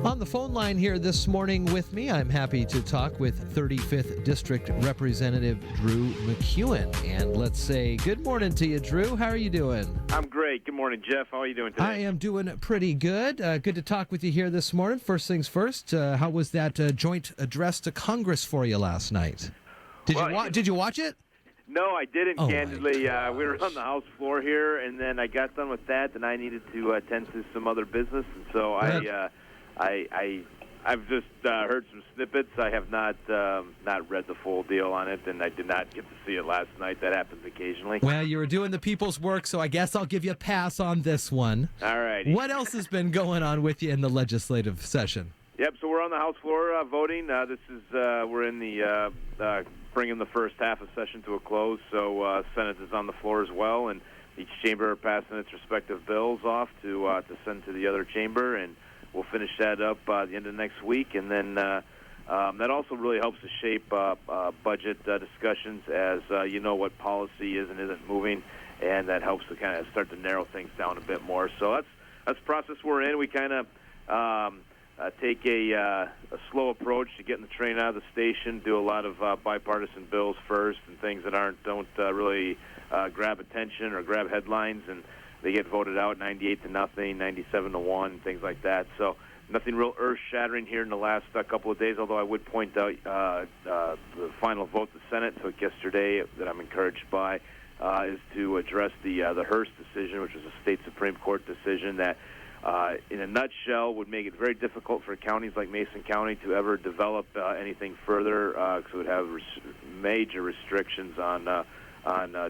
On the phone line here this morning with me, I'm happy to talk with 35th District Representative Drew MacEwen. And let's say good morning to you, Drew. How are you doing? I'm great. Good morning, Jeff. How are you doing today? I am doing pretty good. Good to talk with you here this morning. First things first, how was that joint address to Congress for you last night? Did you watch it? No, I didn't, Oh, candidly. We were on the House floor here, and then I got done with that, and I needed to attend to some other business, and so I've just heard some snippets. I have not read the full deal on it, and I did not get to see it last night. That happens occasionally. Well, you were doing the people's work, so I guess I'll give you a pass on this one. All right. What else has been going on with you in the legislative session? Yep, so we're on the House floor voting. We're in the bringing the first half of session to a close, so Senate is on the floor as well, and each chamber are passing its respective bills off to send to the other chamber, and we'll finish that up the end of next week, and then that also really helps to shape budget discussions as you know what policy is and isn't moving, and that helps to kind of start to narrow things down a bit more. So that's the process we're in. We kind of take a slow approach to getting the train out of the station, do a lot of bipartisan bills first and things that don't really grab attention or grab headlines, and they get voted out 98-0, 97-1, things like that. So nothing real earth-shattering here in the last couple of days, although I would point out the final vote the Senate took yesterday that I'm encouraged by is to address the Hearst decision, which was a state Supreme Court decision that in a nutshell would make it very difficult for counties like Mason County to ever develop anything further, because it would have major restrictions on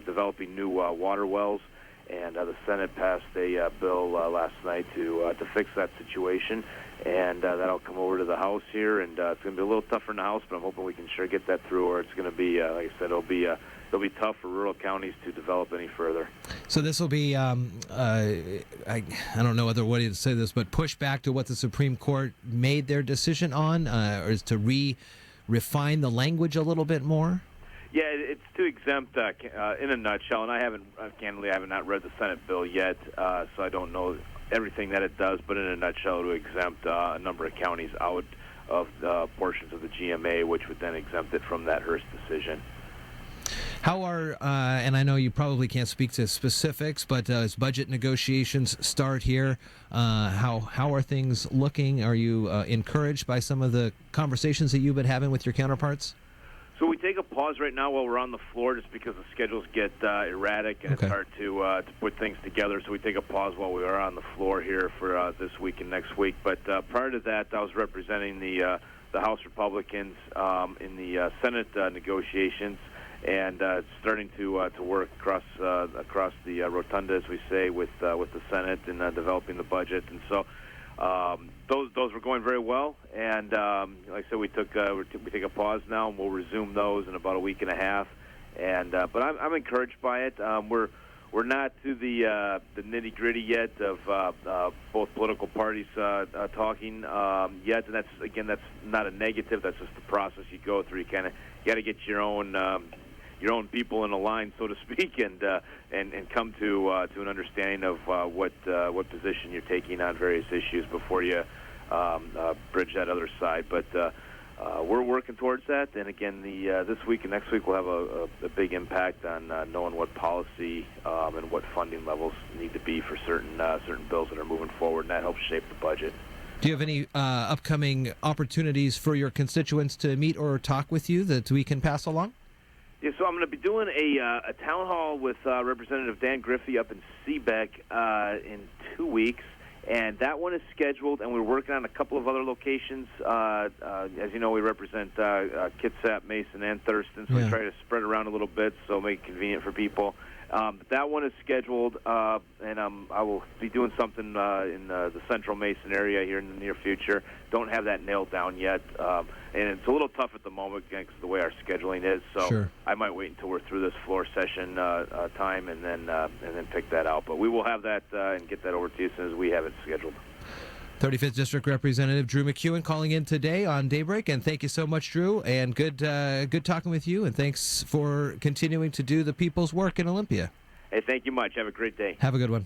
developing new water wells. And the Senate passed a bill last night to fix that situation, and that'll come over to the House here, and it's going to be a little tougher in the House, but I'm hoping we can sure get that through, or it's going to be, like I said, it'll be tough for rural counties to develop any further. So this will be, I don't know other way to say this, but push back to what the Supreme Court made their decision on, or is to refine the language a little bit more? Yeah, it's to exempt, in a nutshell, and I have not read the Senate bill yet, so I don't know everything that it does, but in a nutshell, to exempt a number of counties out of portions of the GMA, which would then exempt it from that Hearst decision. How are, and I know you probably can't speak to specifics, but as budget negotiations start here, how are things looking? Are you encouraged by some of the conversations that you've been having with your counterparts? So we take a pause right now while we're on the floor, just because the schedules get erratic and It's hard to put things together. So we take a pause while we are on the floor here for this week and next week. But prior to that, I was representing the House Republicans in the Senate negotiations, and starting to work across the rotunda, as we say, with the Senate and developing the budget. And so those were going very well, and like I said, we take a pause now, and we'll resume those in about a week and a half. And but I'm encouraged by it. We're not to the nitty gritty yet of both political parties talking yet, and that's not a negative. That's just the process you go through. You got to get your own people in a line, so to speak, and come to an understanding of what position you're taking on various issues before you bridge that other side. But we're working towards that, and again, this week and next week will have a big impact on knowing what policy and what funding levels need to be for certain bills that are moving forward, and that helps shape the budget. Do you have any upcoming opportunities for your constituents to meet or talk with you that we can pass along? Yeah, so I'm going to be doing a town hall with Representative Dan Griffey up in Seebeck in 2 weeks, and that one is scheduled, and we're working on a couple of other locations. As you know, we represent Kitsap, Mason, and Thurston, so we try to spread around a little bit so make it convenient for people. But that one is scheduled, and I will be doing something in the central Mason area here in the near future. Don't have that nailed down yet, and it's a little tough at the moment because of the way our scheduling is. So I might wait until we're through this floor session time and then pick that out. But we will have that and get that over to you as soon as we have it scheduled. 35th District Representative Drew MacEwen calling in today on Daybreak, and thank you so much, Drew, and good talking with you, and thanks for continuing to do the people's work in Olympia. Hey, thank you much. Have a great day. Have a good one.